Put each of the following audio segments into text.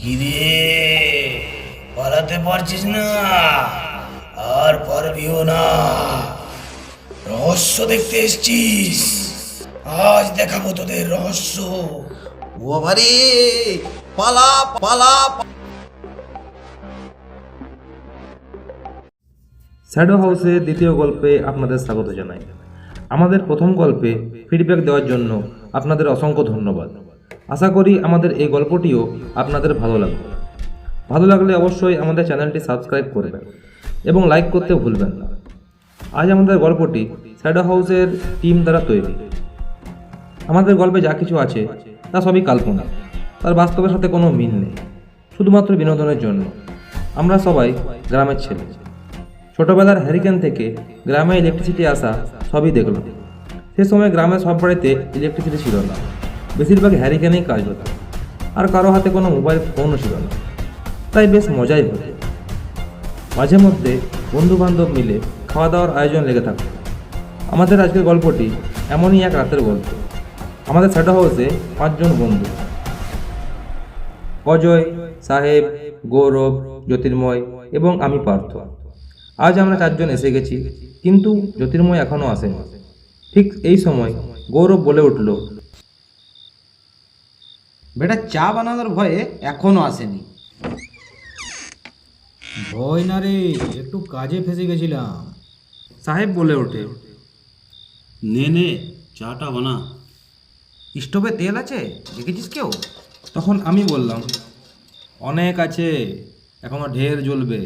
কিরে, পালাতে পারছিস না? আর পারবিও না। রহস্য দেখতে এসছিস? আজ দেখাবো তোদের রহস্য। ও বাবারে, পালা পালা। শ্যাডো হাউসের দ্বিতীয় গল্পে আপনাদের স্বাগত জানাই। আমাদের প্রথম গল্পে ফিডব্যাক দেওয়ার জন্য আপনাদের অসংখ্য ধন্যবাদ। আশা করি আমাদের এই গল্পটিও আপনাদের ভালো লাগবে। ভালো লাগলে অবশ্যই আমাদের চ্যানেলটি সাবস্ক্রাইব করবেন এবং লাইক করতে ভুলবেন না। আজ আমাদের গল্পটি শ্যাডো হাউসের টিম দ্বারা তৈরি। আমাদের গল্পে যা কিছু আছে তা সবই কাল্পনিক, তার বাস্তবের সাথে কোনো মিল নেই, শুধুমাত্র বিনোদনের জন্য। আমরা সবাই গ্রামের ছেলে। ছোটবেলার হ্যারিকেন থেকে গ্রামে ইলেকট্রিসিটি আসা সবই দেখলাম। সে সময় গ্রামের সব বাড়িতে ইলেকট্রিসিটি ছিল না, বেশিরভাগ হ্যারিকেনেই কাজ হতো, আর কারো হাতে কোনো মোবাইল ফোনও ছিল না। তাই বেশ মজাই হতো। মাঝে মধ্যে বন্ধু বান্ধব মিলে খাওয়া দাওয়ার আয়োজন লেগে থাকতো। আমাদের আজকের গল্পটি এমনই এক রাতের গল্প। আমাদের শ্যাডো হাউসে 5 জন বন্ধু, অজয়, সাহেব, গৌরব, জ্যোতির্ময় এবং আমি পার্থ। আজ আমরা 4 জন এসে গেছি, কিন্তু জ্যোতির্ময় এখনও আসেনি। ঠিক এই সময় গৌরব বলে উঠল, বেটা চা বানানোর ভয়ে এখনো আসেনি। ভয় না রে, একটু কাজে ফেসে গেছিলাম। সাহেব বলে ওঠে, নে নে চাটা বানা। স্টোভে তেল আছে, দেখেছিস কেউ? তখন আমি বললাম, অনেক আছে, এখনো ঢের জ্বলবে।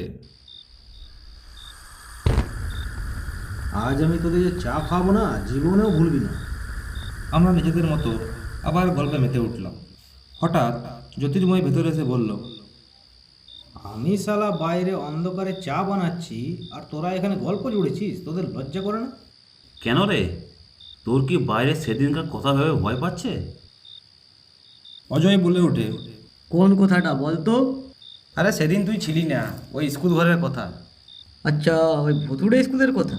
আজ আমি তোদের যে চা খাবো না, জীবনেও ভুলবি না। আমরা নিজেদের মতো আবার গল্পে মেতে উঠলাম। হঠাৎ জ্যোতির্ময় ভেতরে এসে বলল, আমি শালা বাইরে অন্ধকারে চা বানাচ্ছি আর তোরা এখানে গল্প জুড়েছিস, তোদের লজ্জা করে না? কেন রে, তোর কি বাইরে সেদিনকার কথা ভেবে ভয় পাচ্ছে? অজয় বলে ওঠে, কোন কথাটা বলতো? আরে সেদিন তুই ছিলি না, ওই স্কুল ঘরের কথা। আচ্ছা, ওই ভুতুড়ে স্কুলের কথা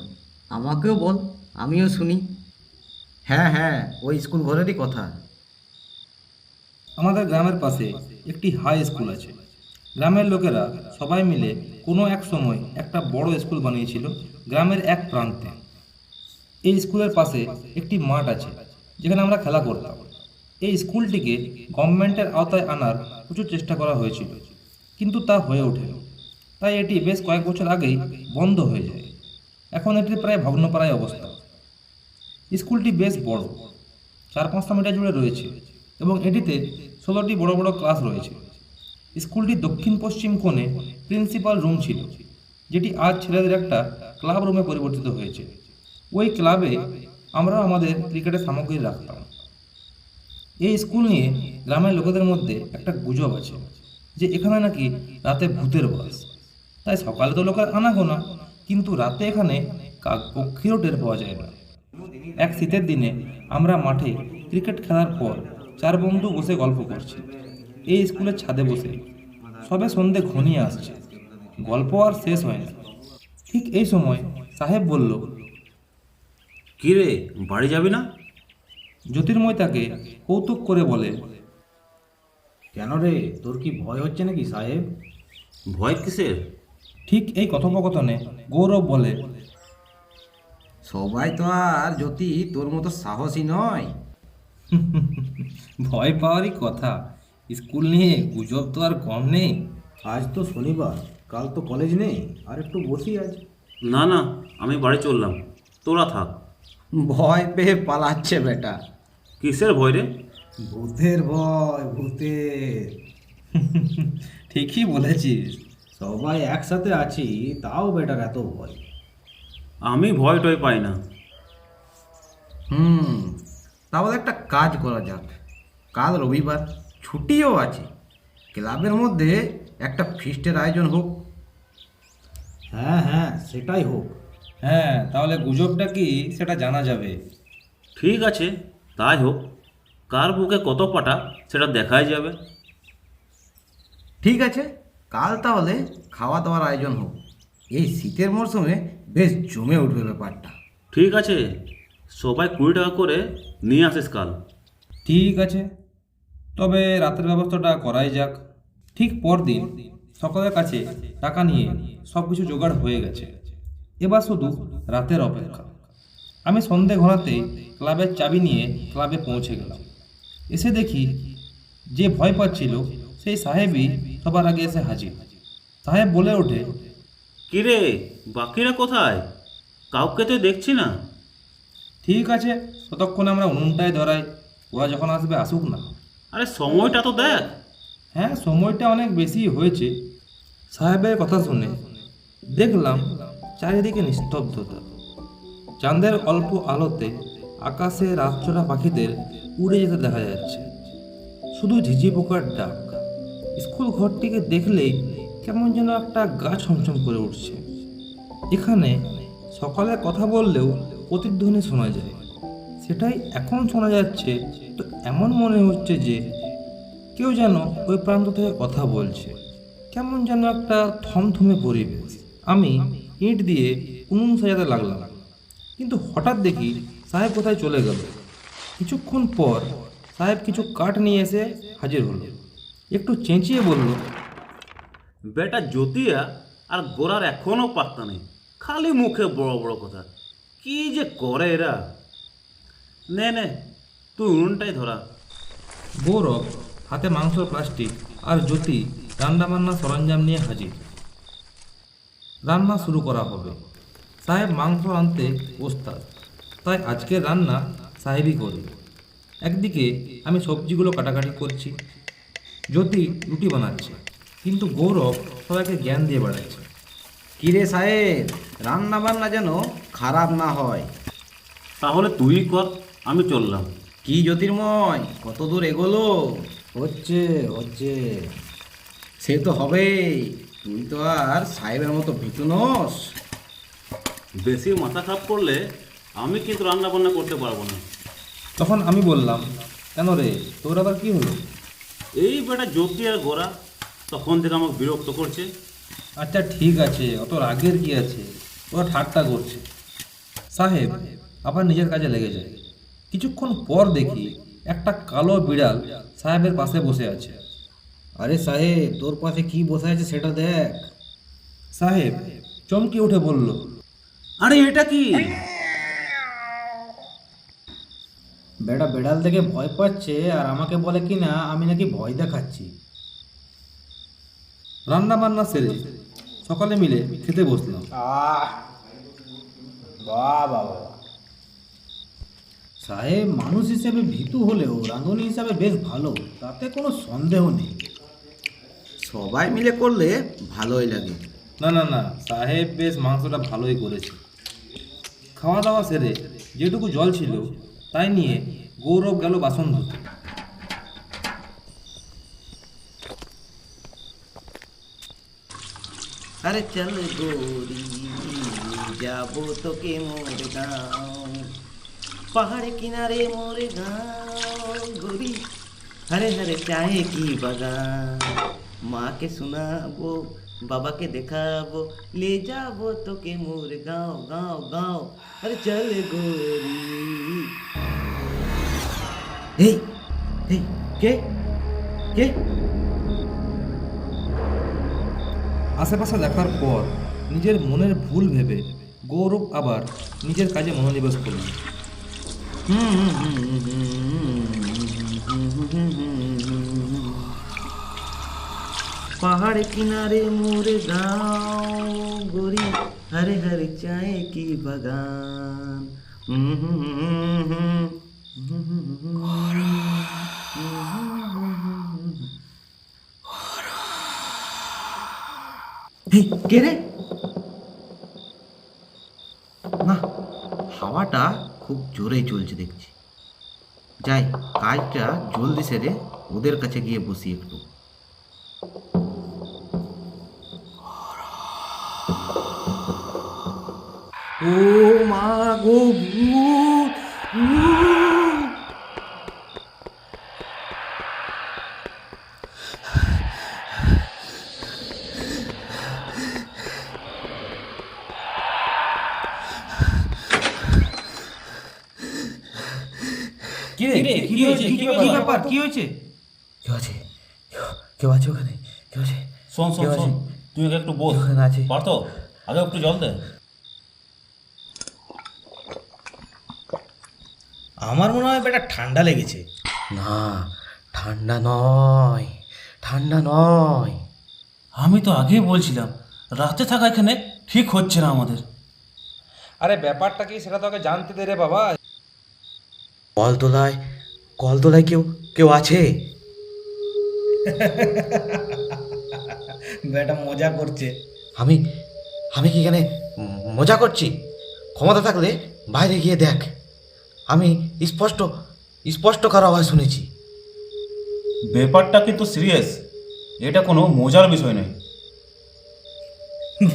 আমাকেও বল, আমিও শুনি। হ্যাঁ হ্যাঁ, ওই স্কুল ঘরেরই কথা। আমাদের গ্রামের পাশে একটি হাই স্কুল আছে। গ্রামের লোকেরা সবাই মিলে কোনো এক সময় একটা বড় স্কুল বানিয়েছিল গ্রামের এক প্রান্তে। এই স্কুলের পাশে একটি মাঠ আছে, যেখানে আমরা খেলা করতাম। এই স্কুলটিকে গভর্নমেন্টের আওতায় আনার প্রচুর চেষ্টা করা হয়েছিল, কিন্তু তা হয়ে ওঠেনি। তাই এটি বেশ কয়েক বছর আগেই বন্ধ হয়ে যায়। এখন এটির প্রায় ভগ্নপ্রায় অবস্থা। স্কুলটি বেশ বড়, 4-5টা মিটার জুড়ে রয়েছে এবং এটিতে 16টি বড় বড় ক্লাস রয়েছে। স্কুলটির দক্ষিণ পশ্চিম কোণে প্রিন্সিপাল রুম ছিল, যেটি আজ ছেলেদের একটা ক্লাব রুমে পরিবর্তিত হয়েছে। ওই ক্লাবে আমরা আমাদের ক্রিকেটের সামগ্রী রাখতাম। এই স্কুল নিয়ে গ্রামের লোকেদের মধ্যে একটা গুজব আছে যে এখানে নাকি রাতে ভূতের বাস। তাই সকালে তো লোকের আনাগোনা, কিন্তু রাতে এখানে কাকপক্ষীরও টের পাওয়া যায় না। এক শীতের দিনে আমরা মাঠে ক্রিকেট খেলার পর 4 বন্ধু বসে গল্প করছি এই স্কুলের ছাদে বসে। সবে সন্ধে ঘনিয়ে আসছে, গল্প আর শেষ হয় না। ঠিক এই সময় সাহেব বলল, কি রে, বাড়ি যাবি না? জ্যোতির্ময় তাকে কৌতুক করে বলে, কেন রে, তোর কি ভয় হচ্ছে নাকি সাহেব? ভয় কিসের? ঠিক এই কথোপকথনে গৌরব বলে, সবাই তো আর জ্যোতি তোর মতো সাহসী নয়। ভয় পাওয়ারই কথা, স্কুল নিয়ে গুজব তো আর কম নেই। আজ তো শনিবার, কাল তো কলেজ নেই, আর একটু বসি আজ। না না, আমি বাড়ি চললাম, তোরা থাক। ভয় পেয়ে পালাচ্ছে বেটা। কিসের ভয় রে? ভূতের ভয়, ভূতের। ঠিকই বলেছিস। সবাই একসাথে আছি, তাও বেটার এত ভয়। আমি ভয় টয় পাই না। তাহলে একটা কাজ করা যাক। কাল রবিবার, ছুটিও আছে। ক্লাবের মধ্যে একটা ফিস্টের আয়োজন হোক। হ্যাঁ হ্যাঁ, সেটাই হোক। হ্যাঁ, তাহলে গুজবটা কি সেটা জানা যাবে। ঠিক আছে, তাই হোক। কার বুকে কত পাটা সেটা দেখাই যাবে। ঠিক আছে, কাল তাহলে খাওয়া দাওয়ার আয়োজন হোক। এই শীতের মরশুমে বেশ জমে উঠবে ব্যাপারটা। ঠিক আছে, সবাই 20 টাকা করে নিয়ে আসিস কাল। ঠিক আছে, তবে রাতের ব্যবস্থাটা করাই যাক। ঠিক পরদিন সকলের কাছে টাকা নিয়ে সব কিছু জোগাড় হয়ে গেছে, এবার শুধু রাতের অপেক্ষা। আমি সন্ধে ঘোরাতেই ক্লাবের চাবি নিয়ে ক্লাবে পৌঁছে গেলাম। এসে দেখি যে ভয় পাচ্ছিল সেই সাহেবই সবার আগে এসে হাজির। সাহেব বলে ওঠে, কিরে, বাকিরা কোথায়? কাউকে তো দেখছি না। ঠিক আছে, ততক্ষণে আমরা উনুনটায় ধরাই, ওরা যখন আসবে আসুক না। আরে সময়টা তো দেখ। হ্যাঁ, সময়টা অনেক বেশি হয়েছে। সাহেবের কথা শুনে দেখলাম চারিদিকে নিস্তব্ধতা। চাঁদের অল্প আলোতে আকাশে রাতচরা পাখিদের উড়ে যেতে দেখা যাচ্ছে, শুধু ঝিঝি পোকার ডাক। স্কুল ঘরটিকে দেখলেই কেমন যেন একটা গা ছমছম করে উঠছে। এখানে সকালে কথা বললেও প্রতিধ্বনি শোনা যায়, সেটাই এখন শোনা যাচ্ছে। তো এমন মনে হচ্ছে যে কেউ যেন ওই প্রান্ত থেকে কথা বলছে। কেমন যেন একটা থমথমে পরিবেশ। আমি ইট দিয়ে উনুন সাজাতে লাগলাম, কিন্তু হঠাৎ দেখি সাহেব কোথায় চলে গেল। কিছুক্ষণ পর সাহেব কিছু কাঠ নিয়ে এসে হাজির হলো। একটু চেঁচিয়ে বলল, বেটা জ্যোতিয়া আর গোড়ার এখনো পাত্তা নেই, খালি মুখে বড় বড় কথা। কি যে করে এরা। নে নে, তুই উনুনটাই ধরা। গৌরব হাতে মাংসর প্লাস্টিক আর জ্যোতি রান্নাবান্না সরঞ্জাম নিয়ে হাজির। রান্না শুরু করা হবে। সাহেব মাংস আনতে ওস্তাদ, তাই আজকের রান্না সাহেবই করবে। একদিকে আমি সবজিগুলো কাটাকাটি করছি, জ্যোতি রুটি বানাচ্ছে, কিন্তু গৌরব সবাইকে জ্ঞান দিয়ে বেড়াচ্ছে। কিরে সাহেব, রান্না বান্না যেন খারাপ না হয়। তাহলে তুই কর, আমি চললাম। কি জ্যোতির্ময়, কত দূর এগোলো? হচ্ছে হচ্ছে। সে তো হবেই, তুই তো আর সাহেবের মতো ভীতু নস। বেশি মাথা খারাপ করলে আমি কিন্তু রান্না বান্না করতে পারবো না। তখন আমি বললাম, কেন রে, তোর আবার কি হলো? এই বেটা জ্যোতি আর গোড়া তখন থেকে আমাকে বিরক্ত করছে। আচ্ছা ঠিক আছে, অত রাগের কি আছে, ওরা ঠাট্টা করছে। সাহেব আবার নিজের কাজে লেগে যায়। কিছুক্ষণ পর দেখি একটা কালো বিড়াল সাহেবের পাশে বসে আছে। আরে সাহেব, তোর পাশে কি বসে আছে সেটা দেখ। সাহেব চমকে উঠে বলল, আরে এটা কি? বেটা বেড়াল দেখে ভয় পাচ্ছে আর আমাকে বলে কি না আমি নাকি ভয় দেখাচ্ছি। রান্না বান্না সেরে সকালে মিলে খেতে বসলাম। সাহেব মানুষ হিসেবে ভীতু হলেও রাঁধুনি হিসাবে বেশ ভালো, তাতে কোনো সন্দেহ নেই। সবাই মিলে করলে ভালোই লাগে। না না না, সাহেব বেশ মাংসটা ভালোই করেছে। খাওয়া দাওয়া সেরে যেটুকু জল ছিল তাই নিয়ে গৌরব গেল বাসন ধুতে। আরে চল গোরি, যাবো তোকে মোর গাঁও, পাহাড় কিনারে মোর গাঁও গোরি, হরে হরে চায়ে কি বাগান, মাকে শোনাবো, বাবাকে দেখাবো, লে যাবো তোকে মোর গাঁও গাঁও গাঁও, আরে চল গোরি। এই এই কে কে? আশেপাশে দেখার পর নিজের মনের ভুল ভেবে গৌরব আবার নিজের কাজে মনোনিবেশ করল। पहाड़ किनारे मोर गाँव गोरी, हरे हरे चाय की बगान। কে রে? না, হাওয়াটা খুব জোরেই চলছে দেখছি। যাই, কাজটা জলদি সেরে ওদের কাছে গিয়ে বসি একটু। ও মা গো, ভূত ভূত! কি রে, কি হয়েছে? কি ব্যাপার, কি হয়েছে? কেউ আছে? কেউ আছে ওখানে? কি হয়েছে? শোন শোন কি হয়েছে? শোন, তুই একে একটু বস। ওখানে আছি। পারত আগে একটু জল দে। আমার মনে হয় বেটা ঠান্ডা লেগেছে। না, ঠান্ডা নয়, ঠান্ডা নয়। আমি তো আগেই বলছিলাম রাতে থাকা এখানে ঠিক হচ্ছে না আমাদের। আরে ব্যাপারটা কি সেটা তো আগে জানতে দে রে বাবা। কলতলায়, কলতলায় কেউ কেউ আছে? বেটা মজা করছে। আমি আমি কি এখানে মজা করছি? ক্ষমতা থাকলে বাইরে গিয়ে দেখ। আমি স্পষ্ট স্পষ্ট কারো আওয়াজ শুনেছি। ব্যাপারটা কিন্তু সিরিয়াস, এটা কোনো মজার বিষয় নয়।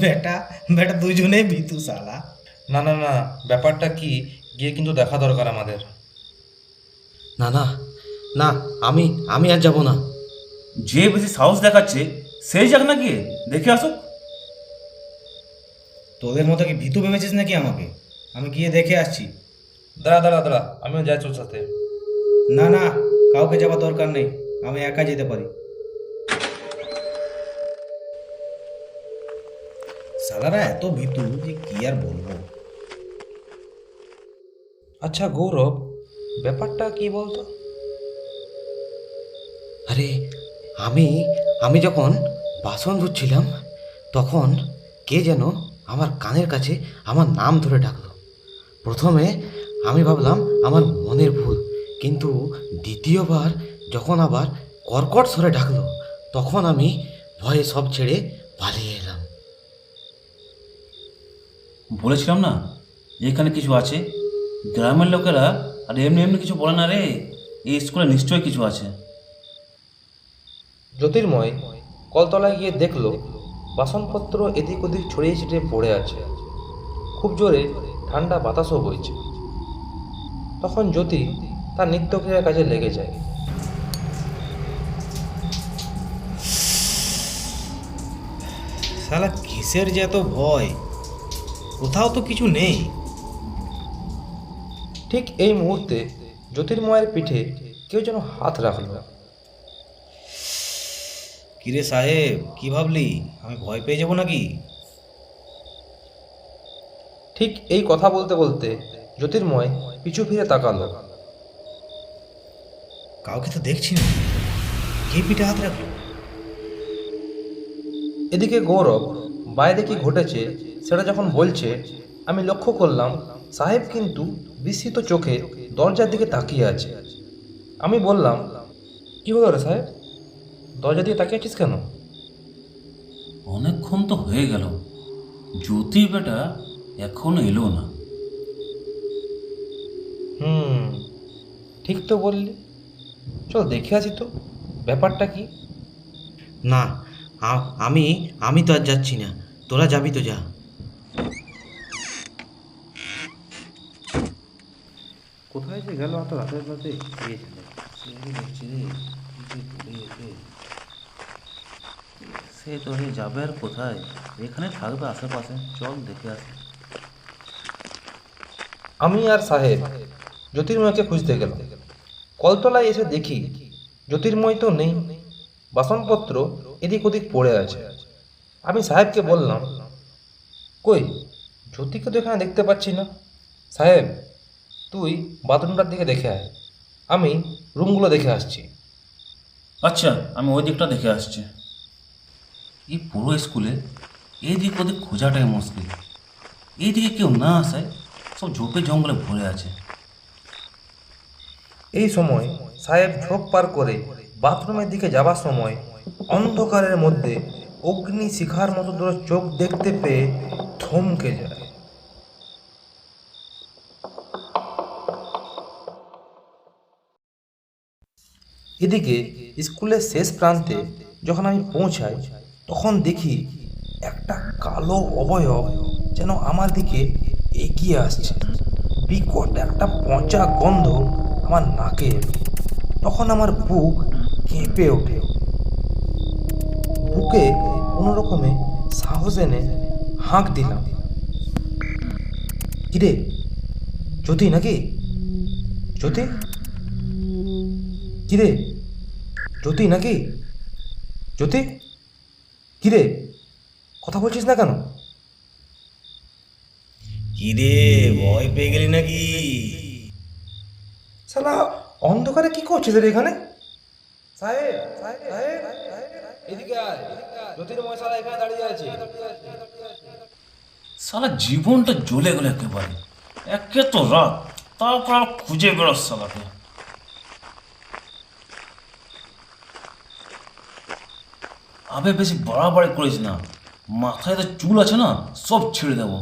বেটা বেটা দুজনেই ভীতু শালা। না না না, ব্যাপারটা কি গিয়ে কিন্তু দেখা দরকার আমাদের। না না না, আমি আমি আর যাব না। যে বেশি সাহস দেখাচ্ছে সেই যাক না গিয়ে দেখে আসুক। তোদের মতো কি ভীতু ভেবেছিস নাকি আমাকে? আমি গিয়ে দেখে আসছি। দাঁড়া দাঁড়া দাঁড়া, আমিও যাই তোর সাথে। না না, কাউকে যাওয়ার দরকার নেই, আমি একা যেতে পারি। শালারা এত ভীতু যে কি আর বলবো। আচ্ছা গৌরব, ব্যাপারটা কি বলতো? আরে আমি আমি যখন বাসন ধুচ্ছিলাম তখন কে যেন আমার কানের কাছে আমার নাম ধরে ডাকলো। প্রথমে আমি ভাবলাম আমার মনের ভুল, কিন্তু দ্বিতীয়বার যখন আবার কর্কট স্বরে ডাকলো তখন আমি ভয়ে সব ছেড়ে পালিয়ে এলাম। বলেছিলাম না এখানে কিছু আছে। গ্রামের লোকেরা আর এমনি এমনি কিছু বলে না রে, এই স্কুলে নিশ্চয়ই কিছু আছে। জ্যোতির্ময় কলতলায় গিয়ে দেখলো বাসনপত্র এদিক ওদিক ছড়িয়ে ছিটিয়ে পড়ে আছে। খুব জোরে ঠান্ডা বাতাসও বইছে। তখন জ্যোতি তার নিত্যক্রিয়ার কাজে লেগে যায়। শালা কিসের যে এত ভয়? কোথাও তো কিছু নেই। ঠিক এই মুহূর্তে জ্যোতির্ময়ের পিঠে কেউ যেন হাত রাখলো। কিরে সাহেব, কি ভাবলি আমি ভয় পেয়ে যাব নাকি? ঠিক এই কথা বলতে বলতে জ্যোতির্ময় পিছু ফিরে তাকালো। কাউকে তো দেখছি না। কে পিঠে হাত রাখলো? এদিকে গৌরব বাইরে কি ঘটেছে সেটা যখন বলছে, আমি লক্ষ্য করলাম সাহেব কিন্তু বিস্মিত চোখে দরজার দিকে তাকিয়ে আছে। আমি বললাম, কি হলো রে সাহেব, দরজা দিকে তাকিয়ে আছিস কেন? অনেকক্ষণ তো হয়ে গেল, জ্যোতি বেটা এখনো এলো না। ঠিক তো বললি, চল দেখে আসি তো ব্যাপারটা কি। না, আমি আমি তো আর যাচ্ছি না, তোরা যাবি তো যা। কোথায় যে গেল এত রাতের রাতে? সে তো যাবে আর কোথায়, এখানে থাকবে আশেপাশে, চল দেখে আসি। আমি আর সাহেব জ্যোতির্ময়কে খুঁজতে গেলাম। কলতলায় এসে দেখি জ্যোতির্ময় তো নেই, বাসনপত্র এদিক ওদিক পড়ে আছে। আমি সাহেবকে বললাম, কই জ্যোতিকে তো এখানে দেখতে পাচ্ছি না। সাহেব তুই বাথরুমটার দিকে দেখে আয়, আমি রুমগুলো দেখে আসছি। আচ্ছা, আমি ওই দিকটা দেখে আসছি। এই পুরো স্কুলে এদিক ওদিক খোঁজাটাই মুশকিল। এইদিকে কেউ না আসায় সব ঝোপে জঙ্গলে ভরে আছে। এই সময় সাহেব ঝোপ পার করে বাথরুমের দিকে যাবার সময় অন্ধকারের মধ্যে অগ্নি শিখার মতো দুটো চোখ দেখতে পেয়ে থমকে যায়। এদিকে স্কুলের শেষ প্রান্তে যখন আমি পৌঁছাই তখন দেখি একটা কালো অবয়ব যেন আমার দিকে এগিয়ে আসছে। বিকট একটা পচা গন্ধ আমার নাকে এলো। তখন আমার বুক কেঁপে ওঠে। বুকে কোনো রকমে সাহস এনে হাঁক দিলাম, কিরে জ্যোতি নাকি? জ্যোতি? কিরে জ্যোতি নাকি? জ্যোতি? কিরে, কথা বলছিস না কেন? কি রে, ভয় পেয়ে গেলি নাকি? শালা অন্ধকারে কি করছিস রে এখানে? সাহেব, এদিকে আয়। জ্যোতির্ময় শালা এখানে দাঁড়িয়ে আছে। সালা জীবনটা জ্বলে গেল একেবারে। একে তো রাত, তারপর আর খুঁজে বেরোস সালাকে। আবে বেশি বাড়াবাড়ি করিস না, মাথায় তো চুল আছে না, সব ছেড়ে দেবো।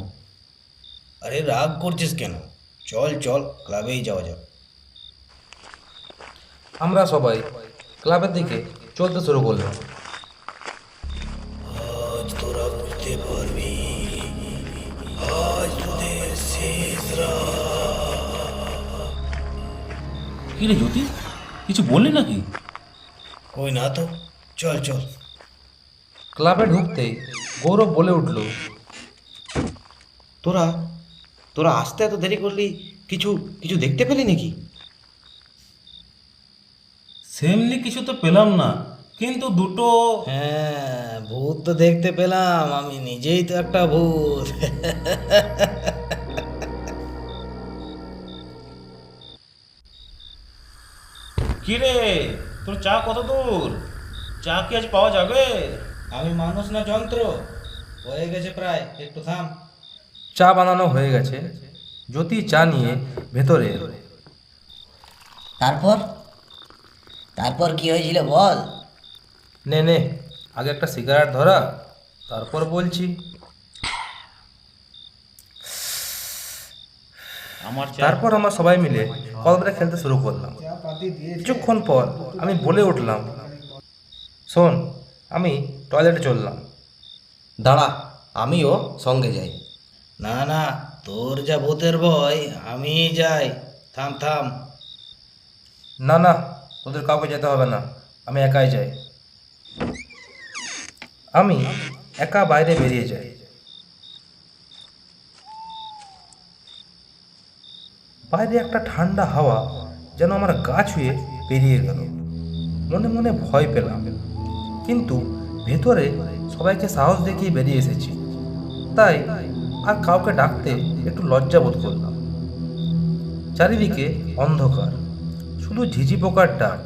আরে রাগ করছিস কেন? চল চল, ক্লাবেই যাওয়া যাক। আমরা সবাই ক্লাবের দিকে চলতে শুরু করলাম। আজ তোরা বুঝতে পারবি, আজ তোদের শেষ রাত। কি রে জ্যোতি, কিছু বললি নাকি? কই না তো, চল চল। ক্লাবে ঢুকতেই গৌরব বলে উঠল, তোরা তোরা আসতে এত দেরি করলি, কিছু কিছু দেখতে পেলি নাকি? সেমনি কিছু তো পেলাম না, কিন্তু দুটো হ্যাঁ, ভূত তো দেখতে পেলাম, আমি নিজেই তো একটা ভূত। কি রে, তোর চা কত দূর? চা কি আজ পাওয়া যাবে? আমি মানুষ না যন্ত্র, হয়ে গেছে প্রায়, একটু থাম। চা বানানো হয়ে গেছে। জ্যোতি চা নিয়ে ভেতরে এলো। তারপর তারপর কি হয়েছিল বল। নে নে, আগে একটা সিগারেট ধরা, তারপর বলছি। আমার চা। তারপর আমরা সবাই মিলে কলবরে খেলতে শুরু করলাম। কিছুক্ষণ পর আমি বলে উঠলাম, শোন, আমি টয়লেটে চললাম। দাঁড়া, আমিও সঙ্গে যাই। না না, তোর যা ভূতের ভয়, আমি যাই। থাম থাম। না না, তোদের কাউকে যেতে হবে না, আমি একাই যাই। আমি একা বাইরে বেরিয়ে যাই। বাইরে একটা ঠান্ডা হাওয়া যেন আমার গা ছুঁয়ে পেরিয়ে গেল। মনে মনে ভয় পেলাম, কিন্তু ভেতরে সবাইকে সাহস দেখিয়ে বেরিয়ে এসেছি, তাই আর কাউকে ডাকতে একটু লজ্জা বোধ করলাম। চারিদিকে অন্ধকার, শুধু ঝিঝি পোকার ডাক।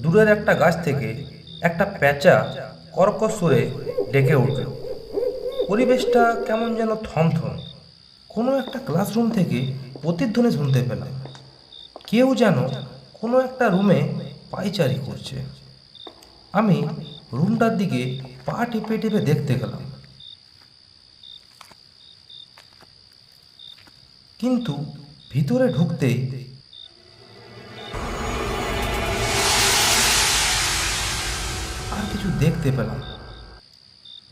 দূরের একটা গাছ থেকে একটা প্যাঁচা কর্কশ সুরে ডেকে উঠল। পরিবেশটা কেমন যেন থমথম। কোনো একটা ক্লাসরুম থেকে প্রতিধ্বনি শুনতে পেলাম। কেউ যেন কোনো একটা রুমে পায়চারি করছে। আমি রুমটার দিকে পা টিপে টিপে দেখতে গেলাম, কিন্তু ভিতরে ঢুকতেই আর কিছু দেখতে পেলাম না।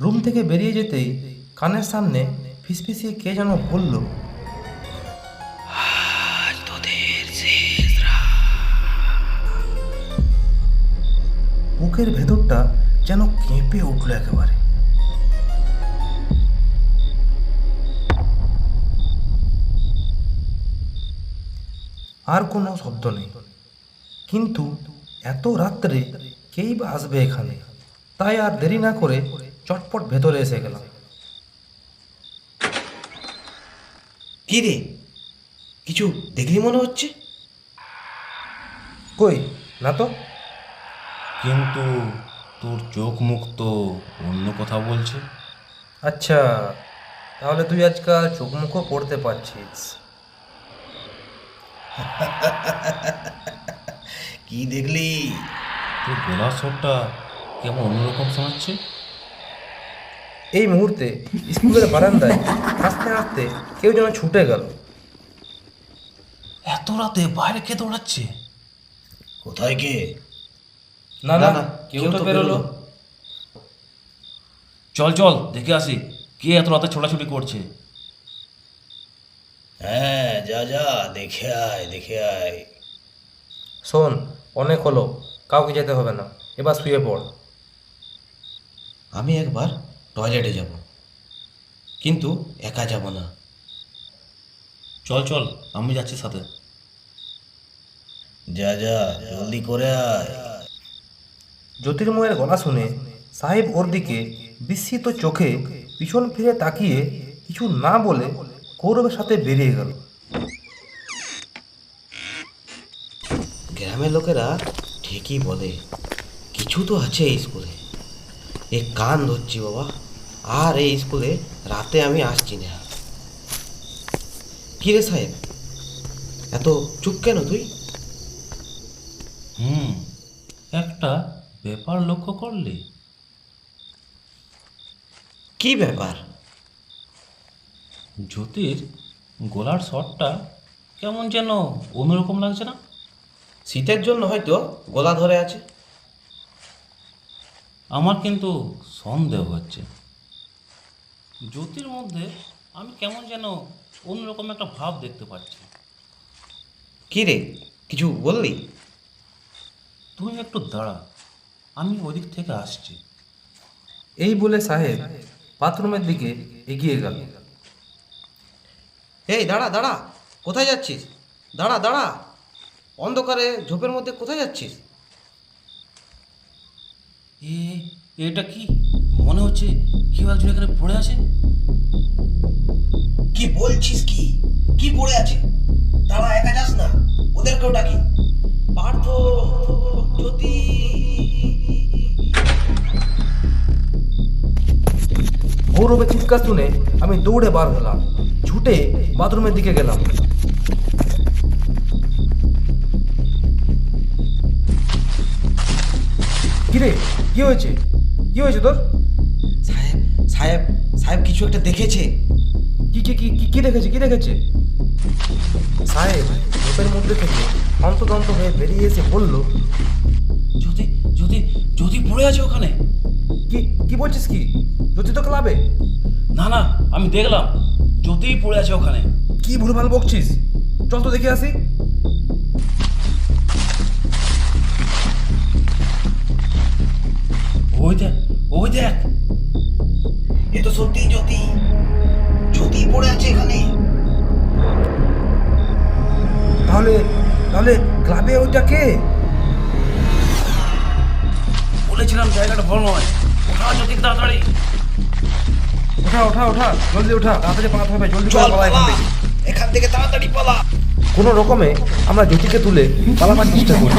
রুম থেকে বেরিয়ে যেতেই কানের সামনে ফিসফিসিয়ে কে যেন বলল, বুকের ভেতরটা যেন কেঁপে উঠল একেবারে। আর কোনো শব্দ নেই, কিন্তু এত রাত্রে কেই বা আসবে এখানে, তাই আর দেরি না করে চটপট ভেতরে এসে গেলাম। কি রে, কিছু দেখলি মনে হচ্ছে? কই না তো। কিন্তু তোর চোখ মুখ তো অন্য কথা বলছে। আচ্ছা, তাহলে তুই আজকাল চোখ মুখও পড়তে পারছিস। কি দেখলি? তোর গলার স্বরটা কেমন অন্যরকম শোনাচ্ছে। এই মুহূর্তে স্কুলের বারান্দায় হাসতে হাসতে কেউ যেন ছুটে গেল। এত রাতে বাইরে কে দৌড়াচ্ছে? কোথায় কে? না না, কেউ তো বেরোলো। চল চল দেখে আসি, কে এত রাতে ছোটাছুটি করছে। হ্যাঁ, যা যা, দেখে আয় দেখে আয়। শোন, অনেক হলো, কাউকে যেতে হবে না, এবার শুয়ে পড়। আমি একবার টয়লেটে যাব, কিন্তু একা যাব না। চল চল, আমি যাচ্ছি সাথে। যা যা, জলদি করে আয়। জ্যোতির্ময়ের গলা শুনে সাহেব ওর দিকে বিস্মিত চোখে পিছন ফিরে তাকিয়ে কিছু না বলে কৌরবের সাথে বেরিয়ে গেল। গ্রামের লোকেরা ঠিকই বলে, কিছু তো আছে এই স্কুলে। এ কান ধরছি বাবা, আর এই স্কুলে রাতে আমি আসছি না। কি রে সাহেব, এত চুপ কেন তুই? একটা ব্যাপার লক্ষ্য করলি? কি ব্যাপার? জ্যোতির গলার শটটা কেমন যেন অন্যরকম লাগছে না? শীতের জন্য হয়তো গলা ধরে আছে। আমার কিন্তু সন্দেহ হচ্ছে, জ্যোতির মধ্যে আমি কেমন যেন অন্যরকম একটা ভাব দেখতে পাচ্ছি। কি রে, কিছু বললি? তুই একটু দাঁড়া, আমি ওদিক থেকে আসছি। এই বলে সাহেব বাথরুমের দিকে এগিয়ে গেল। এই দাঁড়া দাঁড়া, কোথায় যাচ্ছিস? দাঁড়া দাঁড়া, অন্ধকারে ঝোপের মধ্যে কোথায় যাচ্ছিস? এটা কি মনে হচ্ছে কেউ একজন এখানে পড়ে আছে? কি বলছিস? কি কি পড়ে আছে? দাঁড়া, একা যাস না, ওদেরকেও ডাকি। পার্থ, জ্যোতি। গৌরবের চিৎকার শুনে আমি দৌড়ে বার হলাম, ছুটে বাথরুমের দিকে গেলাম। কিরে, কি হয়েছে? কি হয়েছে তোর? সাহেব সাহেব সাহেব কিছু একটা দেখেছে। কি কি কি কি দেখেছে? কি দেখেছে? সাহেব ঝোপের মধ্যে থেকে হন্তদন্ত হয়ে বেরিয়ে এসে বলল, জ্যোতি জ্যোতি জ্যোতি পড়ে আছে ওখানে। কি কি বলছিস? কি জ্যোতি তো ক্লাবে? না না, আমি দেখলাম জ্যোতিই পড়ে আছে ওখানে। কি ভুলভাল বকছিস? চল তো দেখে আসি। ওই দেখ, ওই দেখ। এ তো সত্যি জ্যোতি, জ্যোতি পড়ে আছে এখানে। তাহলে তাহলে ক্লাবে ওইটা কে? বলেছিলাম জায়গাটা ভালো নয়। ওঠা জ্যোতি, তাড়াতাড়ি ওঠা ওঠা ওঠা, জলদি ওঠা, তাড়াতাড়ি পালাতে হবে, জলদি চল করে পালা এখান পালা, থেকে। এখান থেকে তাড়াতাড়ি পালা। কোনো রকমে আমরা জ্যোতিকে তুলে পালাবার চেষ্টা করি।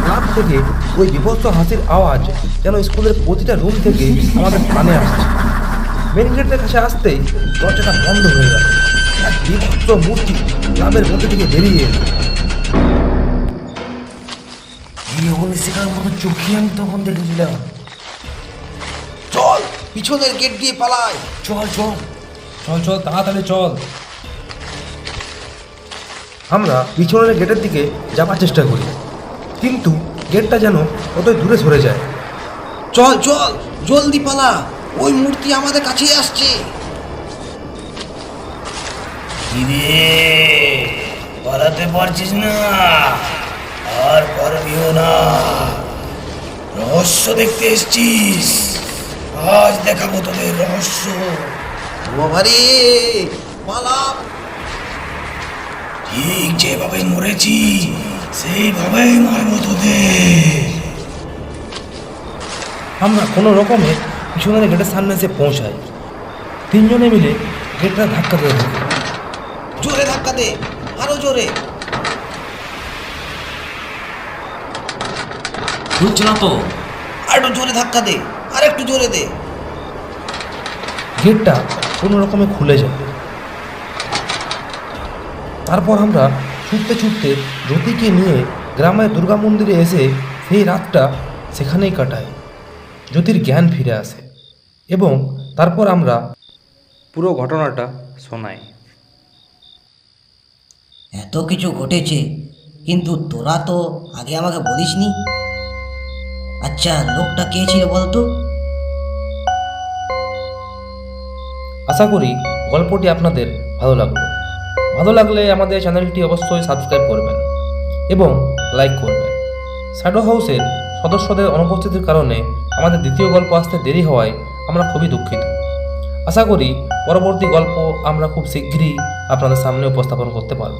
ক্লাব থেকে ওই বিভৎস হাসির আওয়াজ যেন স্কুলের প্রতিটা রুম থেকে আমাদের কানে আসছে। মেন গেটের কাছে আসতেই দরজাটা বন্ধ হয়ে গেল। এক বিভৎস মূর্তি ক্লাবের মধ্যে থেকে বেরিয়ে এলো। এই অগ্নিশিখার মতো চোখে আমি তখন দেখেছিলাম। চল, পিছনের গেট দিয়ে পালাই। চল চল চল চল, তাড়াতাড়ি চল। আমরা পিছনের গেটের দিকে যাবার চেষ্টা করি, কিন্তু গেটটা যেন কতই দূরে সরে যায়। চল চল, জলদি পালা, ওই মূর্তি আমাদের কাছেই আসছে। কিরে, পালাতে পারছিস না? আর পারবিও না। রহস্য দেখতে এসছিস? আজ দেখাবো তোদের রহস্য। বাবারে, পালা। ঠিক যেভাবে মরেছি সেইভাবেই মারবো তোদের। আমরা কোনো রকমে পিছনের গেটের সামনে এসে পৌঁছাই। তিনজনে মিলে গেটটা ধাক্কা দিয়ে ঢুকে। জোরে ধাক্কা দে, আরো জোরে। খুলছে না তো। আর একটু জোরে ধাক্কা দে, আর একটু জোরে দে। গেটটা কোনো রকমে খুলে যায়। তারপর আমরা ছুটতে ছুটতে জ্যোতিকে নিয়ে গ্রামের দুর্গা মন্দিরে এসে সেই রাতটা সেখানেই কাটাই। জ্যোতির জ্ঞান ফিরে আসে এবং তারপর আমরা পুরো ঘটনাটা শোনাই। এত কিছু ঘটেছে, কিন্তু তোরা তো আগে আমাকে বলিসনি। আচ্ছা, লোকটা কে ছিল বলতো? আশা করি গল্পটি আপনাদের ভালো লাগলো। ভালো লাগলে আমাদের চ্যানেলটি অবশ্যই সাবস্ক্রাইব করবেন এবং লাইক করবেন। শ্যাডো হাউসের সদস্যদের অনুপস্থিতির কারণে আমাদের দ্বিতীয় গল্প আসতে দেরি হওয়ায় আমরা খুবই দুঃখিত। আশা করি পরবর্তী গল্প আমরা খুব শীঘ্রই আপনাদের সামনে উপস্থাপন করতে পারব।